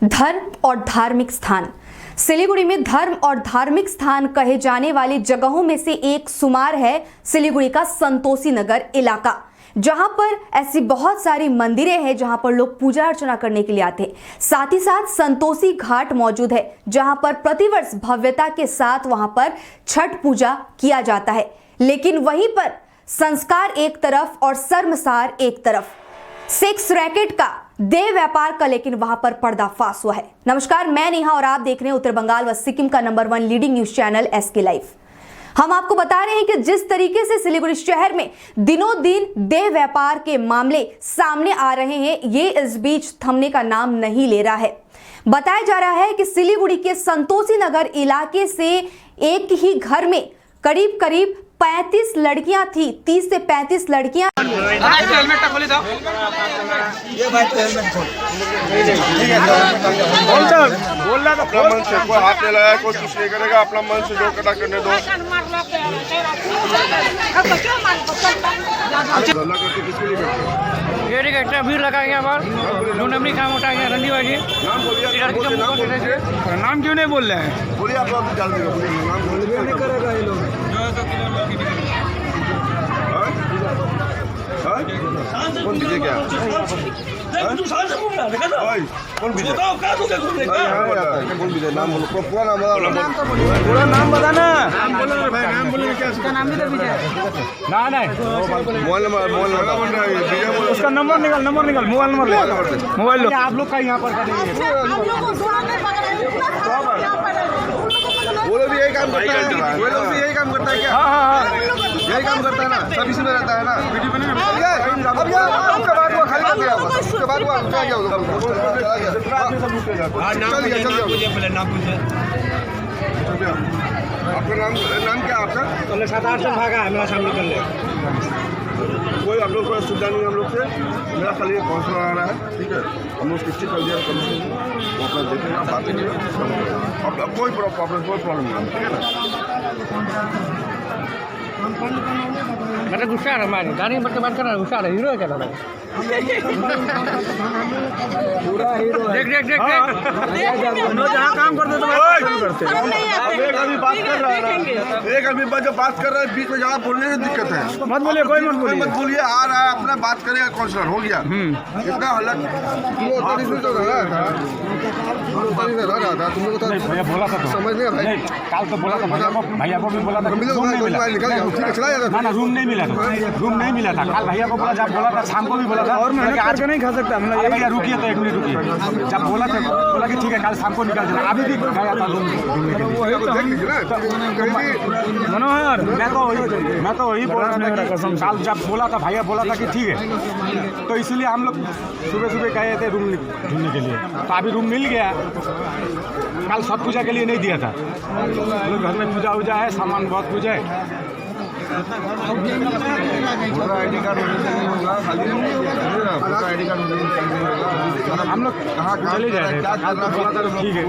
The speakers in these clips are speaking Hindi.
धर्म और धार्मिक स्थान। सिलीगुड़ी में धर्म और धार्मिक स्थान कहे जाने वाली जगहों में से एक शुमार है सिलीगुड़ी का संतोषी नगर इलाका, जहां पर ऐसी बहुत सारी मंदिरें हैं जहां पर लोग पूजा अर्चना करने के लिए आते हैं। साथ ही साथ संतोषी घाट मौजूद है जहां पर प्रतिवर्ष भव्यता के साथ वहां पर छठ पूजा किया जाता है। लेकिन वहीं पर संस्कार एक तरफ और शर्मसार एक तरफ, सेक्स रैकेट का, देह व्यापार का लेकिन वहां पर पर्दाफाश हुआ है। नमस्कार, मैं नेहा और आप देख रहे हैं उत्तर बंगाल व सिक्किम का number 1 leading news channel SK live. हम आपको बता रहे हैं कि जिस तरीके से सिलीगुड़ी शहर में दिनों दिन देह व्यापार के मामले सामने आ रहे हैं, ये इस बीच थमने का नाम नहीं ले रहा है। बताया जा रहा है कि सिलीगुड़ी के संतोषी नगर इलाके से एक ही घर में करीब 35 लड़कियां थी, 30 से 35 लड़कियां। बोल रहा था अपना मन से, कोई हाथ नहीं लगाया, कोई कुछ नहीं करेगा, अपना मन से जो कटा करने दो। ये एक भीड़ लगाएंगे हमार नमनी काम उठाएंगे रंडीबाजी। नाम क्यों नहीं बोल रहे हैं? बोलिए आप लोग जल्दी नाम करेगा ये लोग। कौन विजय क्या? कौन विजय? कौन विजय? नाम बोलो, पूरा नाम बता। पूरा नाम बताना। भाई नाम बोलने क्या? उसका नाम भी तो विजय। ना नहीं, मोबाइल नंबर उसका नंबर निकाल, मोबाइल नंबर ले, मोबाइल लो। आप लोग का यहाँ पर वो लोग भी यही काम करता है, वो लोग भी यही काम करता है क्या? हाँ, यही काम करता है ना, सब इसमें रहता है ना। अब यार आपका बात हुआ, खाली कर दिया, उसके बाद हुआ क्या किया उधर? आपका नाम क्या? आपका 7-8 साल भागा है मेरा सामने कर ले। कोई आप लोग को सुविधा नहीं है हम लोग से। मेरा खाली एक काउंसलर आ रहा है, ठीक है, हम लोग स्टिक कर दिया, वो अपना देखेगा, बात करेगा, अपना कोई प्रॉब्लम नहीं, ठीक है ना। मेरा गुस्सा है हमारी गाड़ी पर बात कर रहा है, गुस्सा है, हीरो है क्या? पूरा हीरो है। देख जहाँ काम करते तो एक आदमी बात कर रहा है, एक आदमी जब बात कर रहा है बीच में जहाँ बोलने में दिक्कत है। मत बोलिए, कोई मत बोलिए। आ रहा है अपना बात करेगा, काउंसलर हो गया। इतना हालत तुम लोग भैया बोला था तो समझ नहीं भाई, कल तो बोला था भैया को भी बोला था, रूम नहीं मिला था। कल भैया को बोला, जब बोला था शाम को भी बोला था, और मैं आज नहीं खा सकता। भैया रुकिए तो 1 मिनट रुकिए, जब बोला था बोला कि ठीक है कल शाम को निकल जाना। अभी भी गया था रूम मनोहर, मैं तो वही बोल रहा था कसम। कल जब बोला था भैया बोला था कि ठीक है, तो इसलिए हम लोग सुबह गए थे रूम ढूंढने के लिए, तो अभी रूम मिल गया। कल छठ पूजा के लिए नहीं दिया था, घर में पूजा वूजा है, सामान बहुत कुछ है। ID कार्ड हम लोग चले जा रहे हैं। ठीक है,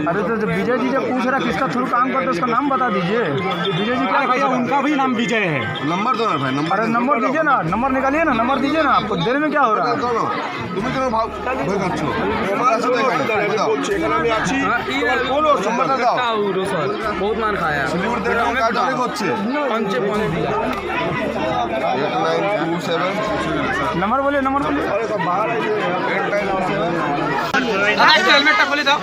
अरे तो विजय जी जब पूछ रहा किसका थ्रू काम करते उसका नाम बता दीजिए। विजय जी क्या भैया, उनका भी नाम विजय है। नंबर दो ना भाई, अरे नंबर दीजिए ना, नंबर निकालिए ना, नंबर दीजिए ना। आपको देर में क्या हो रहा है? তুমি তো ভাব ভয় পাচ্ছ আমার সাথে এখানে আমি আছি, তোমার কোন সম্মানটা দাও। बहुत मान खाया সিলিগুড়ি থেকে অনেক টাকা হচ্ছে। 8927 नंबर बोलिए। अरे तो बाहर आइए 8927।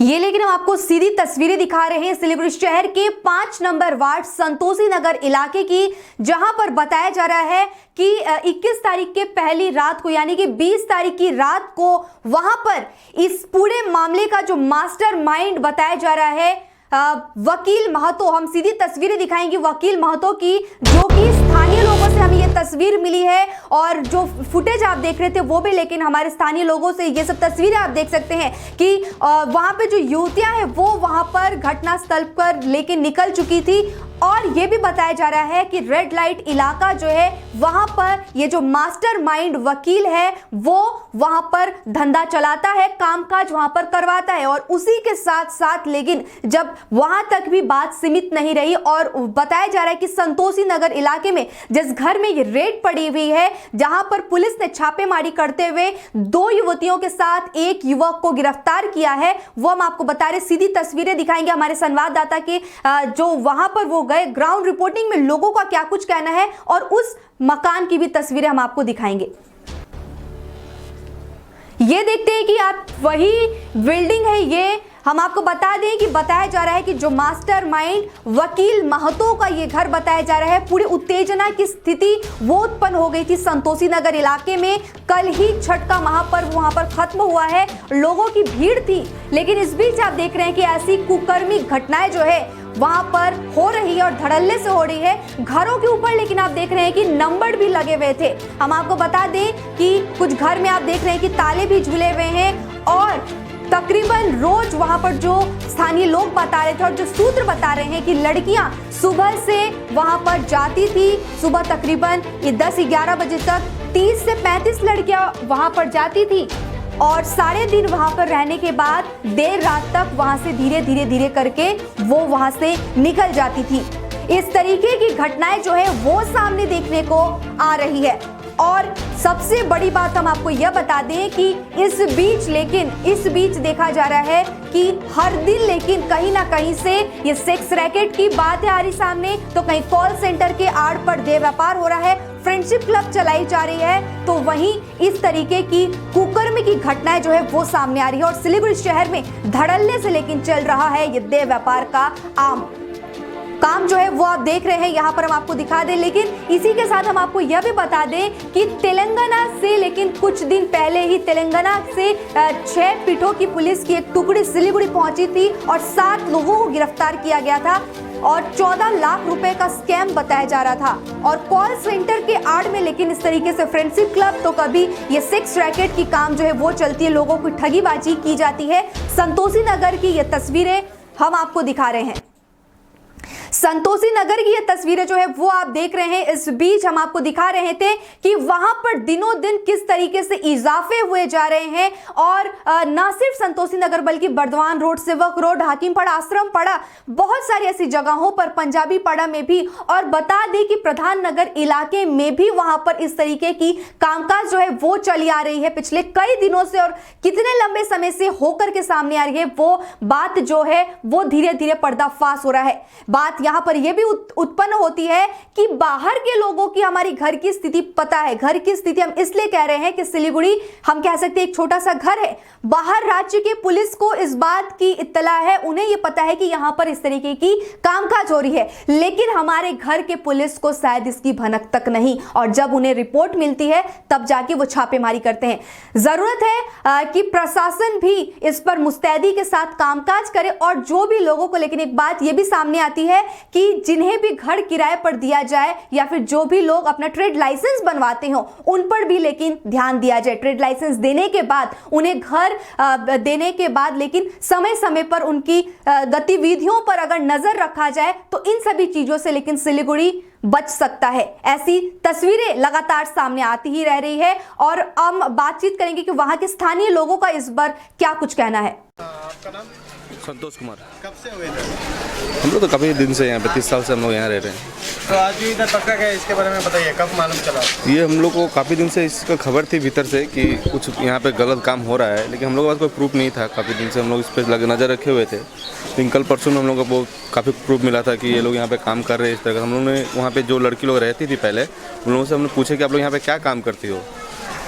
ये लेकिन हम आपको सीधी तस्वीरें दिखा रहे हैं सिलीगुड़ी शहर के 5 नंबर वार्ड संतोषी नगर इलाके की, जहां पर बताया जा रहा है कि 21 तारीख के पहली रात को यानी कि 20 तारीख की रात को वहां पर इस पूरे मामले का जो मास्टर माइंड बताया जा रहा है वकील महतो, हम सीधी तस्वीरें दिखाएंगे वकील महतो की, जो कि स्थानीय लोगों से हमें ये तस्वीर मिली है और जो फुटेज आप देख रहे थे वो भी, लेकिन हमारे स्थानीय लोगों से ये सब तस्वीरें आप देख सकते हैं कि वहां पे जो युवतियां हैं वो वहां पर घटनास्थल पर लेके निकल चुकी थी और ये भी बताया जा रहा है कि रेड लाइट इलाका जो है वहां पर ये जो मास्टरमाइंड वकील है वो वहां पर धंधा चलाता है, कामकाज वहां पर करवाता है। और उसी के साथ साथ लेकिन जब वहां तक भी बात सीमित नहीं रही और बताया जा रहा है कि संतोषी नगर इलाके में जिस घर में ये रेड पड़ी हुई है, जहां पर पुलिस ने छापेमारी करते हुए 2 युवतियों के साथ एक युवक को गिरफ्तार किया है, वो हम आपको बता रहे। सीधी तस्वीरें दिखाएंगे हमारे संवाददाता के जो वहां पर वो गए, ग्राउंड रिपोर्टिंग में लोगों का क्या कुछ कहना है और उस मकान की भी तस्वीरें हम आपको दिखाएंगे। ये देखते हैं कि आप वही बिल्डिंग है, ये हम आपको बता दें कि बताया जा रहा है कि जो मास्टरमाइंड वकील महतो का ये घर बताया जा रहा है। पूरी उत्तेजना की स्थिति वो उत्पन्न हो गई थी संतोषी नगर इलाके में। कल ही छठ का महापर्व वहां पर खत्म हुआ है, लोगों की भीड़ थी, लेकिन इस बीच आप देख रहे हैं कि ऐसी कुकर्मी घटनाएं जो है वहां पर हो रही है और धड़ल्ले से हो रही है घरों के ऊपर। लेकिन आप देख रहे हैं कि नंबर भी लगे हुए थे। हम आपको बता दें कि कुछ घर में आप देख रहे हैं कि ताले भी झूले हुए हैं और तकरीबन रोज वहां पर जो स्थानीय लोग बता रहे थे और जो सूत्र बता रहे हैं कि लड़कियां सुबह से वहां पर जाती थी, सुबह तकरीबन 10-11 बजे तक 30 से 35 लड़कियां वहां पर जाती थी और सारे दिन वहां पर रहने के बाद देर रात तक वहां से धीरे धीरे करके वो वहां से निकल जाती थी। इस तरीके की घटनाएं जो है वो सामने देखने को आ रही है। और सबसे बड़ी बात हम आपको यह बता दें कि इस बीच देखा जा रहा है कि हर दिन लेकिन कहीं ना कहीं से ये सेक्स रैकेट की बातें आ रही सामने, तो कहीं कॉल सेंटर के आड़ पर देह व्यापार हो रहा है, फ्रेंडशिप क्लब चलाई जा रही है, तो वहीं इस तरीके की कुकर्म की घटनाएं जो है वो सामने आ रही है। और सिलीगुड़ी शहर में धड़ल्ले से लेकिन चल रहा है ये देह व्यापार का काम जो है वो आप देख रहे हैं, यहाँ पर हम आपको दिखा दें। लेकिन इसी के साथ हम आपको यह भी बता दें कि तेलंगाना से लेकिन कुछ दिन पहले ही तेलंगाना से 6 पीठों की पुलिस की एक टुकड़ी सिलीगुड़ी पहुंची थी और 7 लोगों को गिरफ्तार किया गया था और 14 लाख रुपए का स्कैम बताया जा रहा था। और कॉल सेंटर के आड़ में लेकिन इस तरीके से फ्रेंडशिप क्लब, तो कभी ये सेक्स रैकेट की काम जो है वो चलती है, लोगों की ठगीबाजी की जाती है। संतोषी नगर की ये तस्वीरें हम आपको दिखा रहे हैं। संतोषी नगर की ये तस्वीरें जो है वो आप देख रहे हैं। इस बीच हम आपको दिखा रहे थे कि वहां पर दिनों दिन किस तरीके से इजाफे हुए जा रहे हैं और न सिर्फ संतोषी नगर बल्कि बर्दवान रोड, सेवक रोड, हाकिमपाड़ा, आश्रम पाड़ा, बहुत सारी ऐसी जगहों पर, पंजाबी पाड़ा में भी, और बता दें कि प्रधान नगर इलाके में भी वहां पर इस तरीके की कामकाज जो है वो चली आ रही है पिछले कई दिनों से। और कितने लंबे समय से होकर के सामने आ रही है वो बात जो है वो धीरे धीरे पर्दाफाश हो रहा है। बात यहां पर यह भी उत्पन्न होती है कि बाहर के लोगों की हमारी घर की स्थिति पता है। घर की स्थिति हम इसलिए कह रहे हैं कि सिलीगुड़ी हम कह सकते हैं एक छोटा सा घर है। बाहर राज्य के पुलिस को इस बात की इत्तला है, उन्हें यह पता है कि यहां पर इस तरीके की कामकाज हो रही है, लेकिन हमारे घर के पुलिस को शायद इसकी भनक तक नहीं। और जब उन्हें रिपोर्ट मिलती है तब जाके वो छापेमारी करते हैं। जरूरत है कि प्रशासन भी इस पर मुस्तैदी के साथ कामकाज करे और जो भी लोगों को, लेकिन एक बात यह भी सामने आती है कि जिन्हें भी घर किराए पर दिया जाए या फिर जो भी लोग अपना ट्रेड लाइसेंस बनवाते हो उन पर भी लेकिन ध्यान दिया जाए। ट्रेड लाइसेंस देने के बाद, उन्हें घर देने के बाद लेकिन समय समय पर उनकी गतिविधियों पर अगर नजर रखा जाए तो इन सभी चीजों से लेकिन सिलीगुड़ी बच सकता है। ऐसी तस्वीरें लगातार सामने आती ही रह रही है और हम बातचीत करेंगे कि वहां के स्थानीय लोगों का इस पर क्या कुछ कहना है। आपका नाम? संतोष कुमार। कब से हुए थे? हम लोग तो काफ़ी दिन से यहाँ पे 30 साल से हम लोग यहाँ रह रहे हैं। तो आज भी इधर पक्का गया, इसके बारे में बताइए, कब मालूम चला? ये हम लोग को काफ़ी दिन से इसका खबर थी भीतर से कि कुछ यहाँ पे गलत काम हो रहा है, लेकिन हम लोग के पास कोई प्रूफ नहीं था। काफ़ी दिन से हम लोग इस पर नज़र रखे हुए थे, लेकिन कल परसों में हम लोग को काफ़ी प्रूफ मिला था कि ये लोग यहाँ पे काम कर रहे हैं इस तरह का। हम लोग ने वहाँ पे जो लड़की लोग रहती थी पहले, उन लोगों से हमने पूछे कि आप लोग यहाँ पे क्या काम करती हो,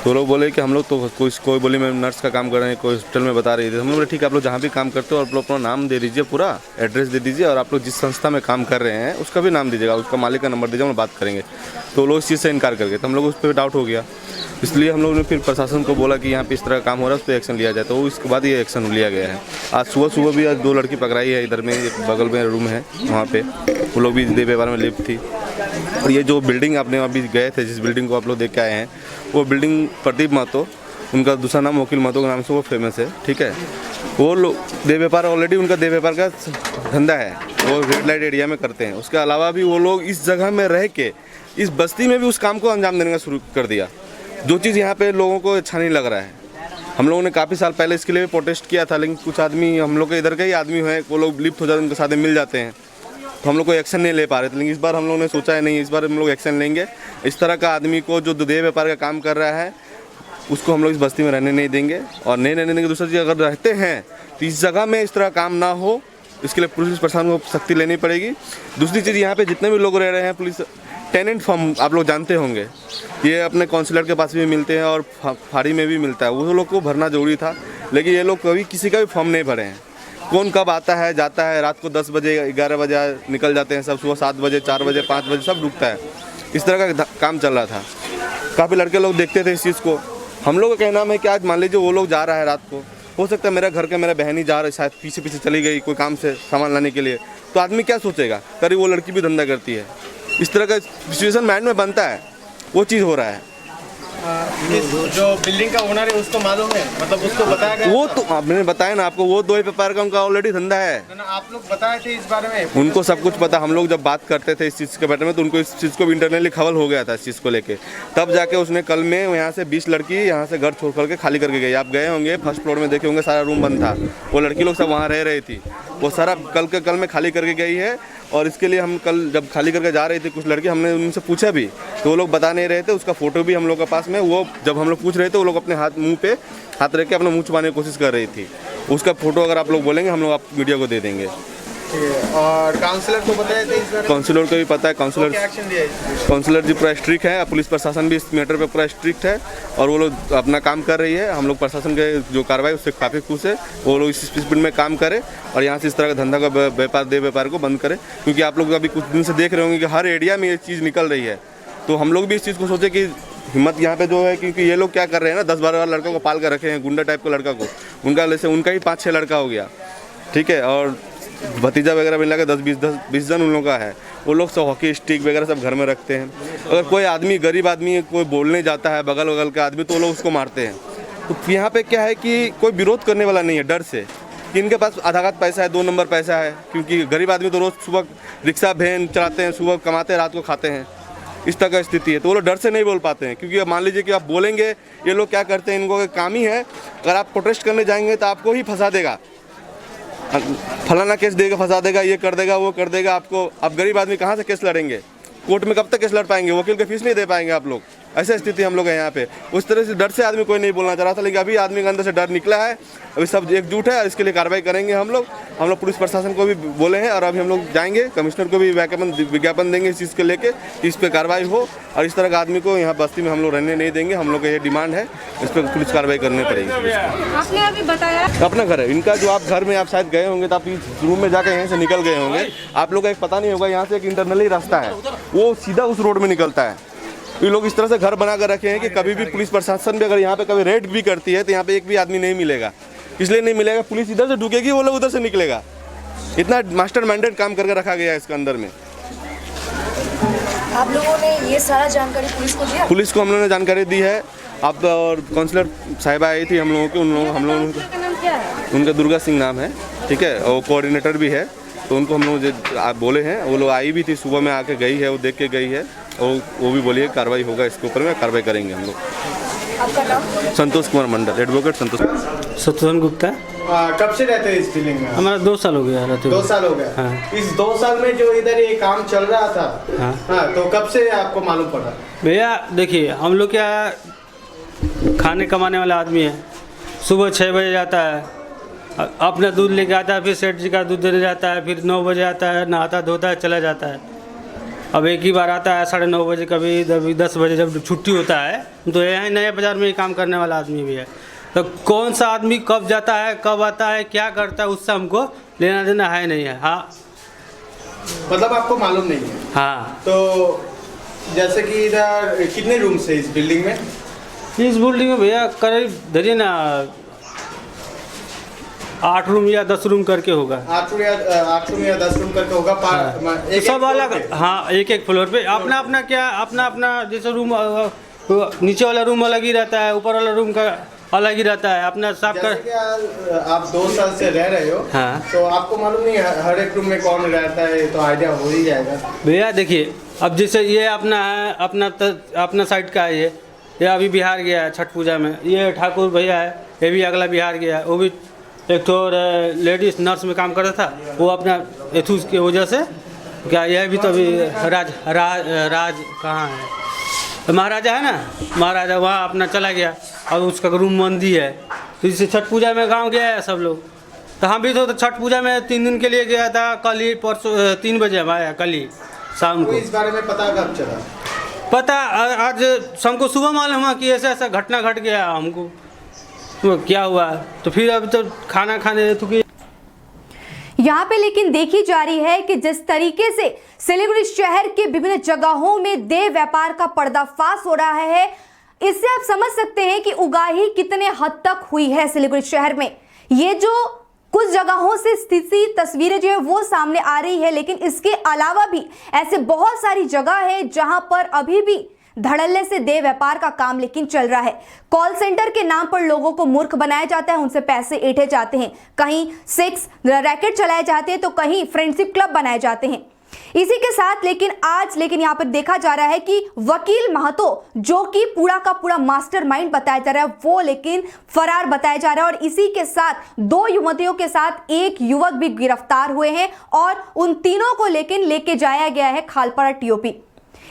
तो लोग बोले कि हम लोग तो कोई बोली मैं नर्स का काम कर रहे हैं, कोई हॉस्पिटल में बता रही थी। हम लोग बोले ठीक है, आप लोग जहाँ भी काम करते हो आप लोग अपना नाम दे दीजिए, पूरा एड्रेस दे दीजिए और आप लोग जिस संस्था में काम कर रहे हैं उसका भी नाम दीजिएगा, उसका मालिक का नंबर दीजिए, हम बात करेंगे। तो लोग इस चीज़ से इनकार कर गए, तो हम लोग उस पर डाउट हो गया। इसलिए हम लोगों ने फिर प्रशासन को बोला कि यहाँ पे इस तरह का काम हो रहा है, उस पर एक्शन लिया जाए। तो इसके बाद ये एक्शन लिया गया है। आज सुबह भी आज 2 लड़की पकड़ाई है, इधर में एक बगल में रूम है वहाँ पे, वो लोग भी देह व्यापार में लिप्त थी। और ये जो बिल्डिंग आपने अभी गए थे, जिस बिल्डिंग को आप लोग देख के आए हैं, वो बिल्डिंग प्रदीप महतो, उनका दूसरा नाम वकील महतो के नाम से वो फेमस है, ठीक है। वो लोग देह व्यापार, ऑलरेडी उनका देह व्यापार का धंधा है, वो रेड लाइट एरिया में करते हैं। उसके अलावा भी वो लोग इस जगह में रह के इस बस्ती में भी उस काम को अंजाम देने का शुरू कर दिया, जो चीज़ यहाँ पे लोगों को अच्छा नहीं लग रहा है। हम लोगों ने काफ़ी साल पहले इसके लिए प्रोटेस्ट किया था, लेकिन कुछ आदमी हम लोग के इधर के ही आदमी हैं, वो लोग लिप्त हो जाते हैं, उनके साथ मिल जाते हैं, तो हम लोग कोई एक्शन नहीं ले पा रहे थे। लेकिन इस बार हम लोगों ने सोचा है नहीं, इस बार हम लोग एक्शन लेंगे। इस तरह का आदमी को जो देह व्यापार का काम कर रहा है उसको हम लोग इस बस्ती में रहने नहीं देंगे, और नहीं रहने देंगे। दूसरी चीज़, अगर रहते हैं तो इस जगह में इस तरह काम ना हो, इसके लिए पुलिस प्रशासन को सख्ती लेनी पड़ेगी। दूसरी चीज़, यहाँ पे जितने भी लोग रह रहे हैं, पुलिस टेनेंट फॉर्म आप लोग जानते होंगे, ये अपने काउंसलर के पास भी मिलते हैं और फाड़ी में भी मिलता है, वो लोग को भरना जरूरी था, लेकिन ये लोग कभी किसी का भी फॉर्म नहीं भरे हैं। कौन कब आता है जाता है, रात को 10 बजे 11 बजे निकल जाते हैं सब, सुबह 7 बजे 4 बजे 5 बजे सब रुकता है। इस तरह का काम चल रहा था। काफ़ी लड़के लोग देखते थे इस चीज़ को। हम लोग का कहना है कि आज मान लीजिए वो लोग जा रहा है रात को, हो सकता है मेरा घर के मेरा बहन ही जा रहा है, शायद पीछे पीछे चली गई कोई काम से सामान लाने के लिए, तो आदमी क्या सोचेगा, करीब वो लड़की भी धंधा करती है। इस तरह का सिचुएशन माइंड में बनता है, वो चीज़ हो रहा है। जो बिल्डिंग का ओनर है उसको मालूम है, मतलब उसको बताया गया? वो तो आपने बताया ना आपको, वो 2 व्यापार का उनका ऑलरेडी धंधा है। ना आप लोग बताए थे इस बारे में? उनको सब कुछ पता। हम लोग जब बात करते थे इस चीज़ के बारे में तो उनको इस चीज़ को भी इंटरनली खबर हो गया था इस चीज़ को लेके। तब जाके उसने कल में यहाँ से 20 लड़की यहाँ से घर छोड़ करके खाली करके गई। आप गए होंगे, फर्स्ट फ्लोर में देखे होंगे, सारा रूम बंद था, वो लड़की लोग सब वहाँ रह रही थी, वो सारा कल में खाली करके गई है। और इसके लिए हम कल जब खाली करके जा रहे थे, कुछ लड़के, हमने उनसे पूछा भी तो वो लोग बता नहीं रहे थे। उसका फ़ोटो भी हम लोग के पास में, वो जब हम लोग पूछ रहे थे वो लोग अपने मुंह पे हाथ रख के अपना मुंह छुपाने की कोशिश कर रही थी। उसका फ़ोटो अगर आप लोग बोलेंगे हम लोग आप मीडिया को दे देंगे। और काउंसलर को बताया था इस बारे में? काउंसलर को भी पता है, काउंसलर क्या एक्शन लिया है? काउंसलर जी पूरा स्ट्रिक्ट है, पुलिस प्रशासन भी इस मैटर पे पूरा स्ट्रिक्ट है और वो लोग अपना काम कर रही है। हम लोग प्रशासन के जो कार्रवाई उससे काफ़ी खुश है। वो लोग इस स्पीड में काम करें और यहाँ से इस तरह का धंधा का व्यापार देह व्यापार को बंद करें, क्योंकि आप लोग अभी कुछ दिन से देख रहे होंगे कि हर एरिया में ये चीज़ निकल रही है। तो हम लोग भी इस चीज़ को सोचे कि हिम्मत यहाँ पे जो है, क्योंकि ये लोग क्या कर रहे हैं ना, 10-12 लड़कों को पाल कर रखे हैं, गुंडा टाइप का लड़का को, उनका ही 5-6 लड़का हो गया, ठीक है, और भतीजा वगैरह मिला के 10-20 जन उन लोगों का है। वो लोग सब हॉकी स्टिक वगैरह सब घर में रखते हैं। अगर कोई आदमी गरीब आदमी कोई बोलने जाता है बगल वगल का आदमी, तो वो लोग उसको मारते हैं। तो यहाँ पे क्या है कि कोई विरोध करने वाला नहीं है, डर से कि इनके पास आधा घात पैसा है, 2 नंबर पैसा है, क्योंकि गरीब आदमी तो रोज़ सुबह रिक्शा वैन चलाते हैं, सुबह कमाते हैं, रात को खाते हैं, इस तरह का स्थिति है। तो वो लोग डर से नहीं बोल पाते हैं, क्योंकि मान लीजिए कि आप बोलेंगे, ये लोग क्या करते हैं, इनको काम ही है, अगर आप प्रोटेस्ट करने जाएंगे तो आपको ही फंसा देगा, फलाना केस देगा, फंसा देगा, ये कर देगा, वो कर देगा आपको। आप गरीब आदमी कहाँ से केस लड़ेंगे, कोर्ट में कब तक केस लड़ पाएंगे, वकील की फीस नहीं दे पाएंगे आप लोग। ऐसी स्थिति हम लोग है यहाँ पे। उस तरह से डर से आदमी कोई नहीं बोलना चाह रहा था, लेकिन अभी आदमी के अंदर से डर निकला है। अभी सब एकजुट है और इसके लिए कार्रवाई करेंगे हम लोग पुलिस प्रशासन को भी बोले हैं और अभी हम लोग जाएंगे, कमिश्नर को भी विज्ञापन देंगे इस चीज़ को लेके, इस पर कार्रवाई हो और इस तरह का आदमी को यहाँ बस्ती में हम लोग रहने नहीं देंगे। हम लोग का ये डिमांड है, इस पर पुलिस कार्रवाई करनी पड़ेगी। आपने अभी बताया अपना घर है इनका, जो आप घर में आप शायद गए होंगे तो आप इस रूम में जाकर यहाँ से निकल गए होंगे, आप लोग का एक पता नहीं होगा, यहाँ से एक इंटरनली रास्ता है, वो सीधा उस रोड में निकलता है। ये लोग इस तरह से घर बना कर रखे हैं कि कभी भी पुलिस प्रशासन भी अगर यहाँ पे कभी रेड भी करती है तो यहाँ पे एक भी आदमी नहीं मिलेगा। इसलिए नहीं मिलेगा, पुलिस इधर से ढुकेगी, वो लोग उधर से निकलेगा। इतना मास्टर माइंडेड काम करके रखा गया है इसके अंदर में। आप लोगों ने ये सारा जानकारी पुलिस को दिया? पुलिस को हम लोगों ने जानकारी दी है। आप और काउंसलर साहिबा आई थी हम लोगों के, हम लोगों का नाम क्या है? उनका दुर्गा सिंह नाम है, ठीक है, और कोऑर्डिनेटर भी है। तो उनको हम लोग आप बोले हैं, वो लोग आई भी थी, सुबह में आके गई है, वो देख के गई है और वो भी बोलिए कार्रवाई होगा, इसके ऊपर में कार्रवाई करेंगे हम लोग। आपका नाम? संतोष कुमार मंडल, एडवोकेट संतोष। शत्रुघ्न गुप्ता। कब से रहते हैं इस बिल्डिंग में? हमारा 2 साल हो गया रहते 2 साल हो गए। हाँ। इस 2 साल में जो इधर ये काम चल रहा था, हाँ, तो कब से आपको मालूम पड़ा? भैया देखिए, हम लोग क्या खाने कमाने वाला आदमी है, सुबह 6 बजे जाता है, अपना दूध लेके आता है, फिर सेठ जी का दूध देने जाता है, फिर 9 बजे आता है, नहाता धोता है, चला जाता है। अब एक ही बार आता है 9:30 बजे, कभी 10 बजे जब छुट्टी होता है। तो यहाँ नया बाज़ार में ही काम करने वाला आदमी भी है, तो कौन सा आदमी कब जाता है, कब आता है, क्या करता है, उससे हमको लेना देना है नहीं है। हाँ, मतलब आपको मालूम नहीं है? हाँ। तो जैसे कि इधर कितने रूम्स है इस बिल्डिंग में? इस बिल्डिंग में भैया करीब धरिए ना 8 रूम या 10 रूम करके होगा। 8 रूम या 10 रूम करके होगा। हाँ। सब अलग, हाँ, एक फ्लोर पे अपना क्या अपना जैसे रूम, नीचे वाला रूम अलग ही रहता है, ऊपर वाला रूम का अलग ही रहता है, अपना साफ जैसे कर। कि आप 2 साल से रह रहे हो, हाँ। तो आपको मालूम नहीं हर एक रूम में कौन रहता है, तो आइडिया हो ही जाएगा। भैया देखिए, अब जैसे ये अपना है, अपना साइड का है, ये अभी बिहार गया है छठ पूजा में। ये ठाकुर भैया है, ये भी अगला बिहार गया है। वो भी एक तो लेडीज नर्स में काम करता था, वो अपना एथूस की वजह से क्या, यह भी तो अभी राज कहाँ है, महाराजा है ना, महाराजा वहाँ अपना चला गया और उसका रूम बंदी है। तो इससे छठ पूजा में गांव गया है सब लोग। तो हम भी तो छठ पूजा में 3 दिन के लिए गया था। कल ही परसों 3 बजे हम आया, कल ही शाम तो को। इस बारे में पता कब चला? पता आज हमको सुबह मालूम हुआ कि ऐसा ऐसा घटना घट गया हमको। तो क्या हुआ, तो फिर अब तो खाना खाने चुके। यहाँ पे लेकिन देखी जा रही है कि जिस तरीके से सिलीगुड़ी शहर के विभिन्न जगहों में देह व्यापार का पर्दाफाश हो रहा है, इससे आप समझ सकते हैं कि उगाही कितने हद तक हुई है सिलीगुड़ी शहर में। ये जो कुछ जगहों से स्थिति तस्वीरें जो है वो सामने आ रही है, लेकिन इसके अलावा भी ऐसे बहुत सारी जगह है जहां पर अभी भी धड़ल्ले से देह व्यापार का काम लेकिन चल रहा है। कॉल सेंटर के नाम पर लोगों को मूर्ख बनाया जाता है, उनसे पैसे ऐंठे जाते हैं, कहीं सेक्स रैकेट चलाए जाते हैं, तो कहीं फ्रेंडशिप क्लब बनाए जाते हैं। इसी के साथ लेकिन यहाँ पर देखा जा रहा है कि वकील महतो, जो कि पूरा का पूरा मास्टरमाइंड बताया जा रहा है, वो लेकिन फरार बताया जा रहा है। और इसी के साथ 2 युवतियों के साथ एक युवक भी गिरफ्तार हुए हैं और उन तीनों को लेकिन लेके जाया गया है खालपारा टीओपी।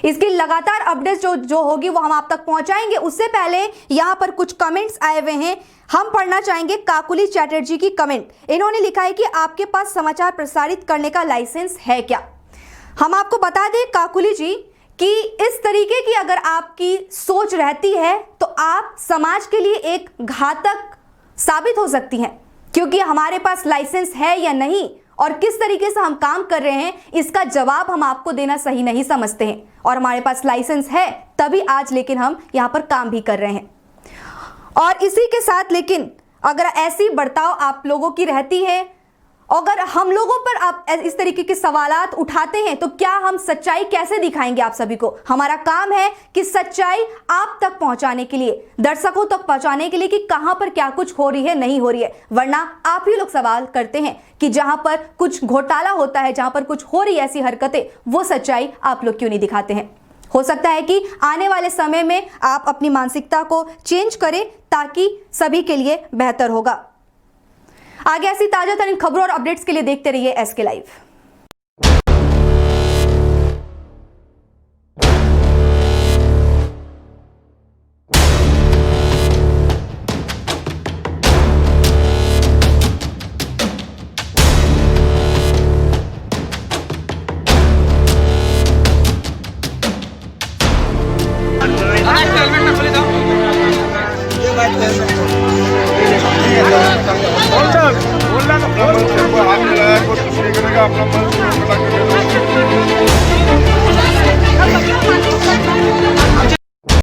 इसकी लगातार अपडेट्स जो होगी वो हम आप तक पहुंचाएंगे। उससे पहले यहां पर कुछ कमेंट्स आए हुए हैं, हम पढ़ना चाहेंगे काकुली चैटर्जी की कमेंट। इन्होंने लिखा है कि आपके पास समाचार प्रसारित करने का लाइसेंस है क्या? हम आपको बता दें काकुली जी कि इस तरीके की अगर आपकी सोच रहती है तो आप समाज के लिए एक घातक साबित हो सकती हैं, क्योंकि हमारे पास लाइसेंस है या नहीं और किस तरीके से हम काम कर रहे हैं, इसका जवाब हम आपको देना सही नहीं समझते हैं। और हमारे पास लाइसेंस है तभी आज लेकिन हम यहाँ पर काम भी कर रहे हैं। और इसी के साथ लेकिन अगर ऐसी बर्ताव आप लोगों की रहती है, अगर हम लोगों पर आप इस तरीके के सवालात उठाते हैं, तो क्या हम सच्चाई कैसे दिखाएंगे आप सभी को? हमारा काम है कि सच्चाई आप तक पहुंचाने के लिए, दर्शकों तक पहुंचाने के लिए कि कहां पर क्या कुछ हो रही है, नहीं हो रही है। वरना आप ही लोग सवाल करते हैं कि जहां पर कुछ घोटाला होता है, जहां पर कुछ हो रही है ऐसी हरकतें, वो सच्चाई आप लोग क्यों नहीं दिखाते हैं? हो सकता है कि आने वाले समय में आप अपनी मानसिकता को चेंज करें, ताकि सभी के लिए बेहतर होगा। आगे ऐसी ताजा तरीन खबरों और अपडेट्स के लिए देखते रहिए SK लाइव। हाथ मिलाया, कोई कुछ नहीं करेगा, अपना मन से